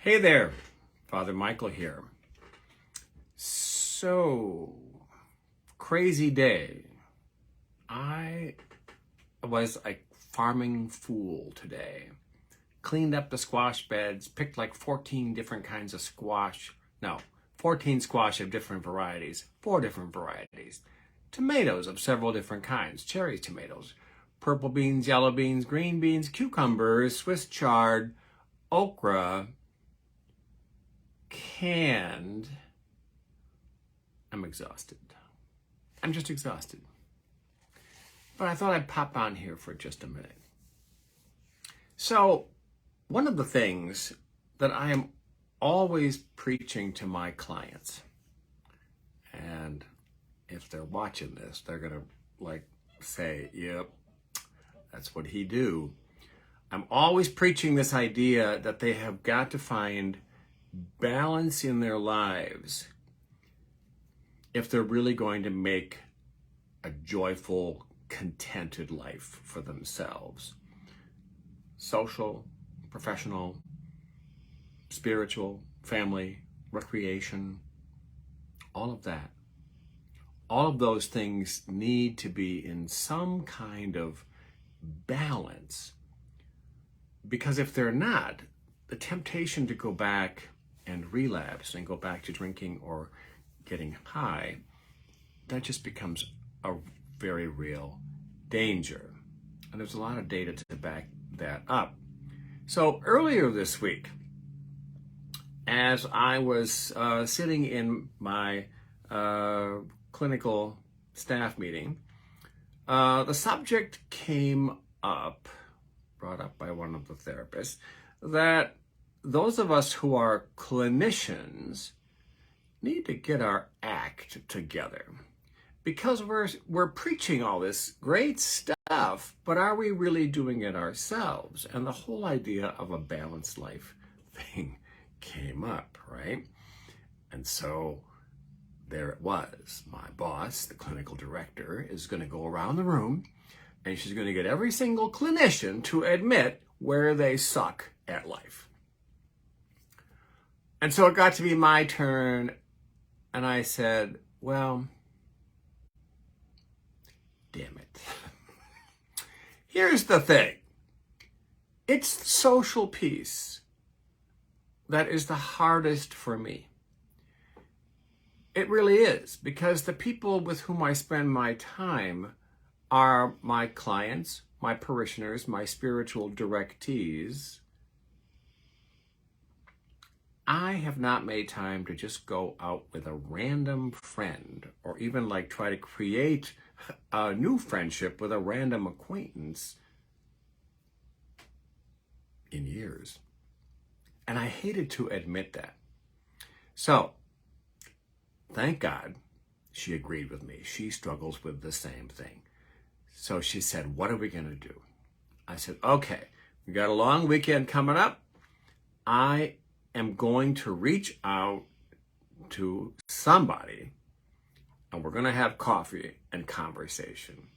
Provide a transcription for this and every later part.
Hey there, Father Michael here. So, crazy day. I was a farming fool today. Cleaned up the squash beds, picked like 14 different kinds of squash. No, 14 squash of different varieties, 4 different varieties. Tomatoes of several different kinds, cherry tomatoes, purple beans, yellow beans, green beans, cucumbers, Swiss chard, okra, canned. I'm exhausted. I'm just exhausted. But I thought I'd pop on here for just a minute. So, one of the things that I am always preaching to my clients, and if they're watching this, they're going to say, yep, that's what he do. I'm always preaching this idea that they have got to find balance in their lives if they're really going to make a joyful, contented life for themselves. Social, professional, spiritual, family, recreation, all of that. All of those things need to be in some kind of balance, because if they're not, the temptation to go back and relapse and go back to drinking or getting high, that just becomes a very real danger. And there's a lot of data to back that up. So earlier this week, as I was sitting in my clinical staff meeting, the subject came up, brought up by one of the therapists, that those of us who are clinicians need to get our act together, because we're preaching all this great stuff, but are we really doing it ourselves? And the whole idea of a balanced life thing came up, right? And so there it was. My boss, the clinical director, is going to go around the room and she's going to get every single clinician to admit where they suck at life. And so it got to be my turn, and I said, well, damn it. Here's the thing. It's social peace that is the hardest for me. It really is, because the people with whom I spend my time are my clients, my parishioners, my spiritual directees. I have not made time to just go out with a random friend or even try to create a new friendship with a random acquaintance in years. And I hated to admit that. So, thank God she agreed with me. She struggles with the same thing. So she said, what are we going to do? I said, okay, we got a long weekend coming up. I am going to reach out to somebody and we're going to have coffee and conversation.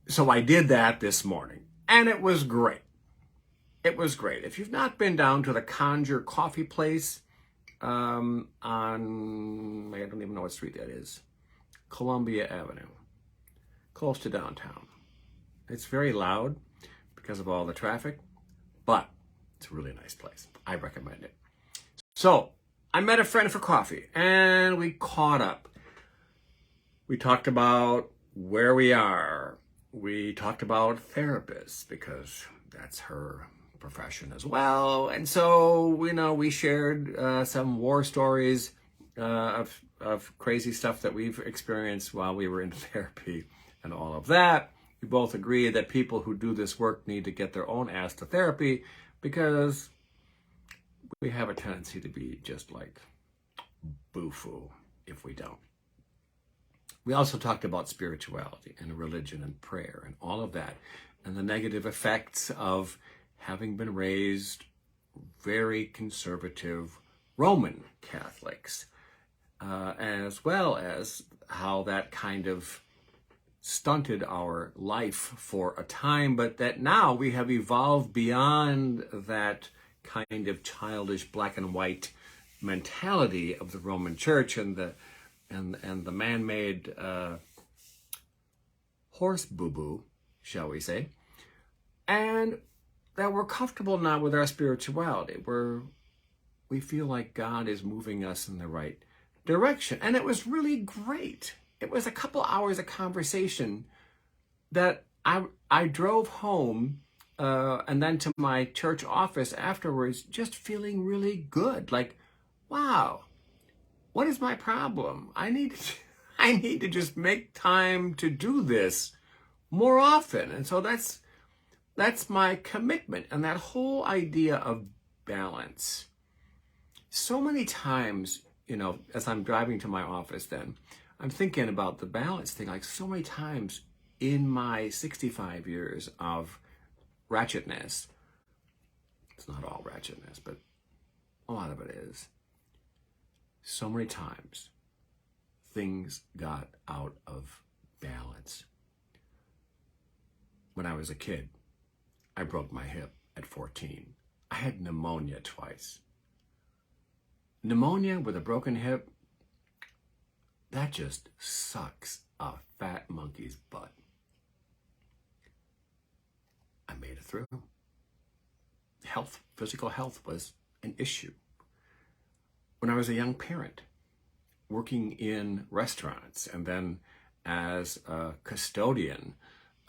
So I did that this morning and it was great. It was great. If you've not been down to the Conjure Coffee Place on, I don't even know what street that is, Columbia Avenue, close to downtown. It's very loud because of all the traffic, but it's a really nice place. I recommend it. So I met a friend for coffee and we caught up. We talked about where we are. We talked about therapists because that's her profession as well. And so, we shared some war stories of crazy stuff that we've experienced while we were in therapy and all of that. We both agreed that people who do this work need to get their own ass to therapy, because we have a tendency to be just like boo-foo if we don't. We also talked about spirituality and religion and prayer and all of that, and the negative effects of having been raised very conservative Roman Catholics, as well as how that kind of stunted our life for a time, but that now we have evolved beyond that kind of childish black and white mentality of the Roman Church and the man-made horse boo-boo, shall we say, and that we're comfortable now with our spirituality. We feel like God is moving us in the right direction. And it was really great. It was a couple hours of conversation that I drove home and then to my church office afterwards, just feeling really good. Like, wow, what is my problem? I need to just make time to do this more often. And so that's my commitment. And that whole idea of balance. So many times, as I'm driving to my office then, I'm thinking about the balance thing. Like so many times in my 65 years of ratchetness, it's not all ratchetness, but a lot of it is. So many times things got out of balance. When I was a kid, I broke my hip at 14. I had pneumonia twice. Pneumonia with a broken hip, that just sucks a fat monkey's butt. I made it through. Physical health was an issue. When I was a young parent, working in restaurants and then as a custodian,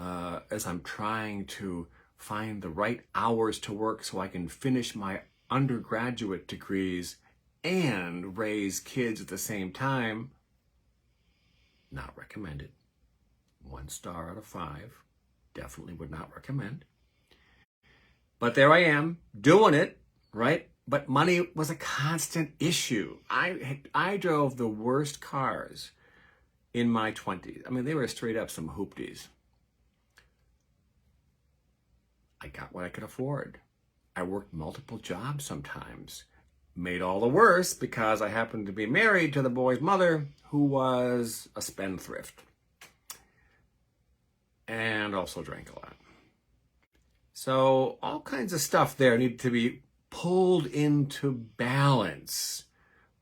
as I'm trying to find the right hours to work so I can finish my undergraduate degrees and raise kids at the same time, not recommended. 1 star out of 5. Definitely would not recommend. But there I am, doing it, right? But money was a constant issue. I drove the worst cars in my 20s. I mean, they were straight up some hoopties. I got what I could afford. I worked multiple jobs sometimes. Made all the worse because I happened to be married to the boy's mother, who was a spendthrift and also drank a lot. So all kinds of stuff there needed to be pulled into balance,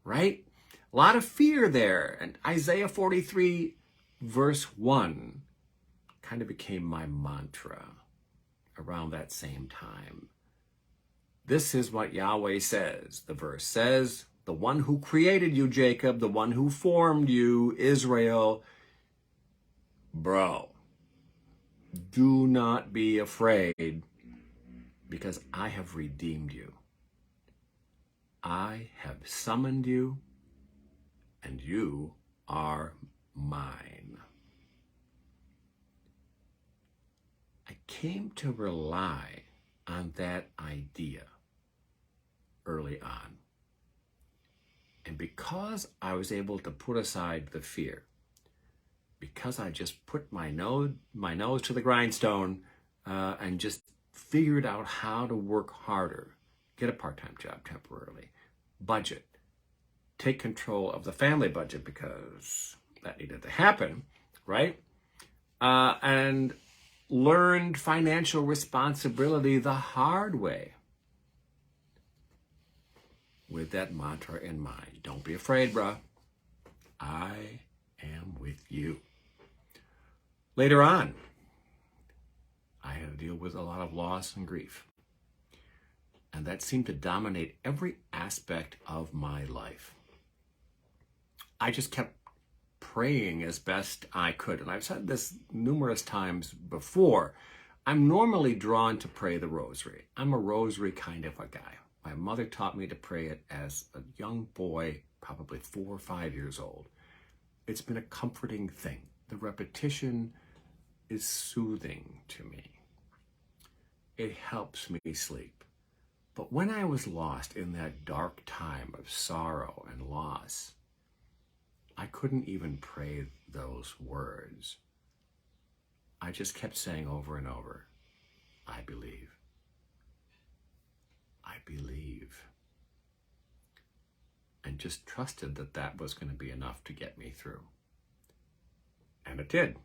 right? A lot of fear there. And Isaiah 43 verse 1 kind of became my mantra around that same time. This is what Yahweh says. The verse says, the one who created you, Jacob, the one who formed you, Israel. Bro, do not be afraid because I have redeemed you. I have summoned you and you are mine. I came to rely on that idea early on. And because I was able to put aside the fear, because I just put my nose to the grindstone and just figured out how to work harder, get a part-time job temporarily, budget, take control of the family budget because that needed to happen, right? And learned financial responsibility the hard way with that mantra in mind. Don't be afraid, bruh. I am with you. Later on, I had to deal with a lot of loss and grief. And that seemed to dominate every aspect of my life. I just kept praying as best I could. And I've said this numerous times before. I'm normally drawn to pray the rosary. I'm a rosary kind of a guy. My mother taught me to pray it as a young boy, probably 4 or 5 years old. It's been a comforting thing. The repetition is soothing to me. It helps me sleep. But when I was lost in that dark time of sorrow and loss, I couldn't even pray those words. I just kept saying over and over, I believe. I believe. And just trusted that that was going to be enough to get me through. And it did.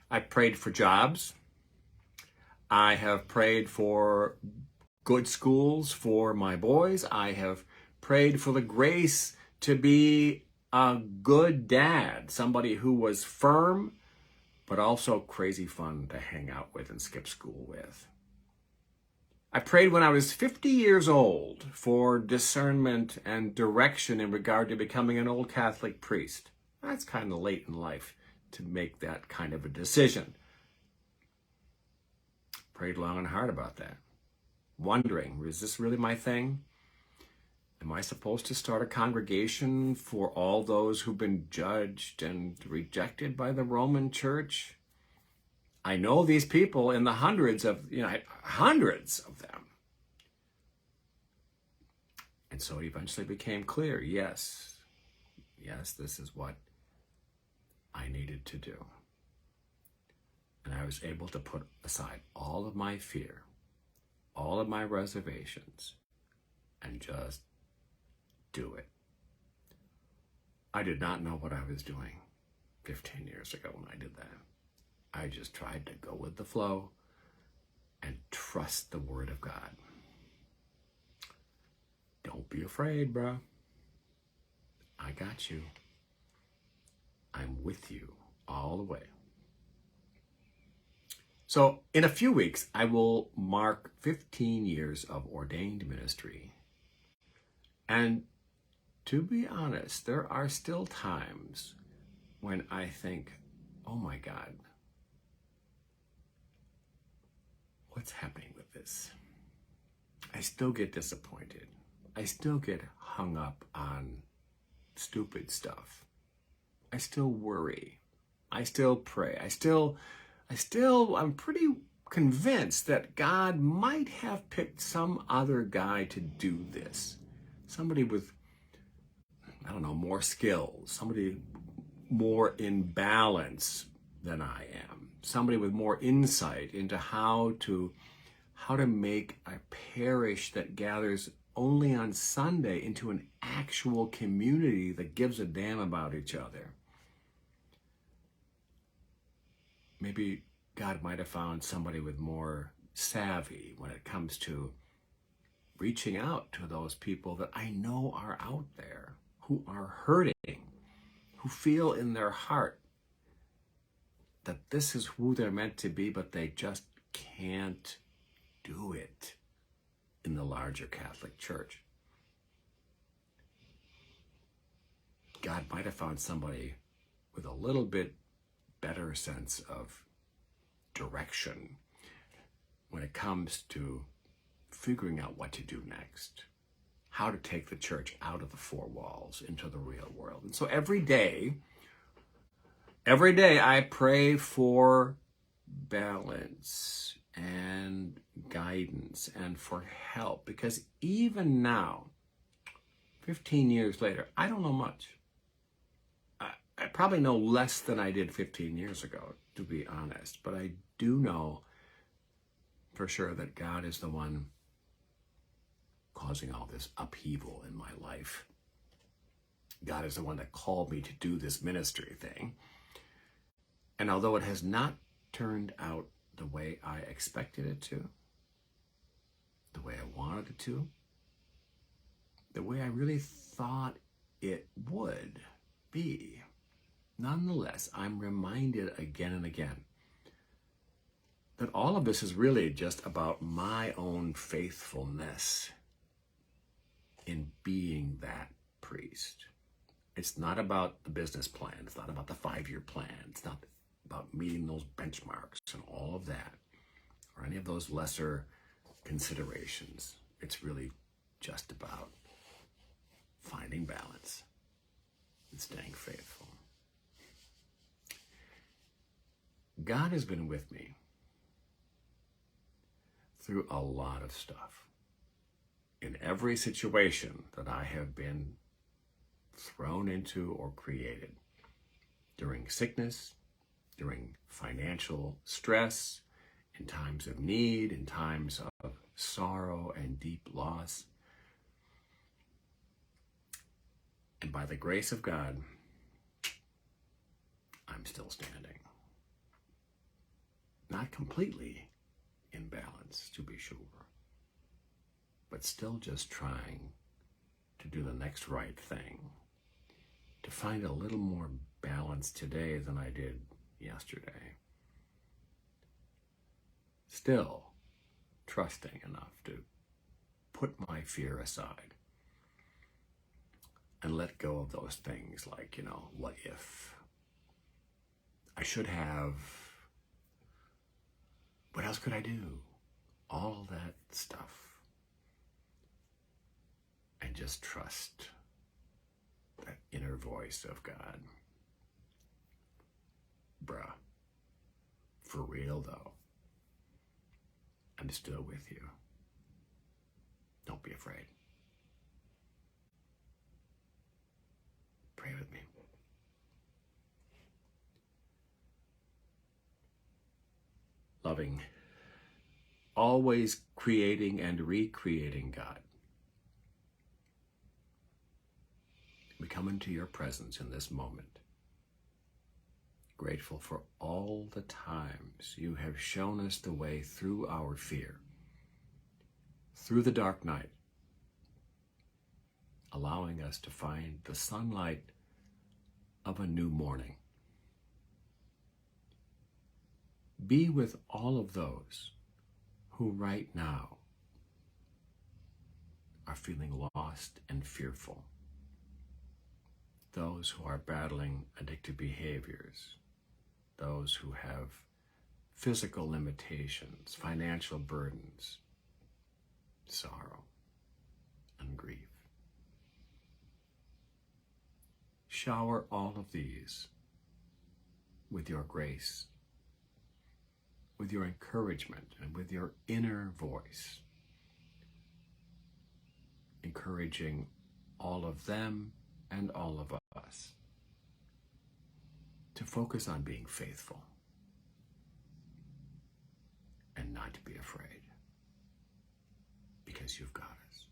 I prayed for jobs. I have prayed for good schools for my boys. I have prayed for the grace to be a good dad, somebody who was firm, but also crazy fun to hang out with and skip school with. I prayed when I was 50 years old for discernment and direction in regard to becoming an old Catholic priest. That's kind of late in life to make that kind of a decision. Prayed long and hard about that, wondering, is this really my thing? Am I supposed to start a congregation for all those who've been judged and rejected by the Roman Church? I know these people in the hundreds of them. And so it eventually became clear, yes, this is what I needed to do. And I was able to put aside all of my fear, all of my reservations, and just do it. I did not know what I was doing 15 years ago when I did that. I just tried to go with the flow and trust the Word of God. Don't be afraid, bro. I got you. I'm with you all the way. So in a few weeks, I will mark 15 years of ordained ministry. And to be honest, there are still times when I think, oh my God, what's happening with this? I still get disappointed. I still get hung up on stupid stuff. I still worry. I still pray. I'm pretty convinced that God might have picked some other guy to do this. Somebody with, more skills. Somebody more in balance than I am. Somebody with more insight into how to make a parish that gathers only on Sunday into an actual community that gives a damn about each other. Maybe God might have found somebody with more savvy when it comes to reaching out to those people that I know are out there, who are hurting, who feel in their heart that this is who they're meant to be, but they just can't do it in the larger Catholic Church. God might have found somebody with a little bit better sense of direction when it comes to figuring out what to do next, how to take the church out of the four walls into the real world. And so every day I pray for balance and guidance and for help, because even now, 15 years later, I don't know much. I probably know less than I did 15 years ago, to be honest, but I do know for sure that God is the one causing all this upheaval in my life. God is the one that called me to do this ministry thing. And although it has not turned out the way I expected it to, the way I wanted it to, the way I really thought it would be, nonetheless, I'm reminded again and again that all of this is really just about my own faithfulness in being that priest. It's not about the business plan. It's not about the 5-year plan. It's not about meeting those benchmarks and all of that, or any of those lesser considerations. It's really just about finding balance and staying faithful. God has been with me through a lot of stuff. In every situation that I have been thrown into or created, during sickness, during financial stress, in times of need, in times of sorrow and deep loss. And by the grace of God, I'm still standing. Not completely in balance, to be sure, but still just trying to do the next right thing, to find a little more balance today than I did yesterday. Still trusting enough to put my fear aside and let go of those things like, what if? I should have. What else could I do? All that stuff. And just trust that inner voice of God. Bruh, for real though, I'm still with you. Don't be afraid. Pray with me. Loving, always creating and recreating God, we come into your presence in this moment, grateful for all the times you have shown us the way through our fear, through the dark night, allowing us to find the sunlight of a new morning. Be with all of those who right now are feeling lost and fearful. Those who are battling addictive behaviors, those who have physical limitations, financial burdens, sorrow, and grief. Shower all of these with your grace, with your encouragement, and with your inner voice, encouraging all of them and all of us to focus on being faithful and not to be afraid, because you've got us.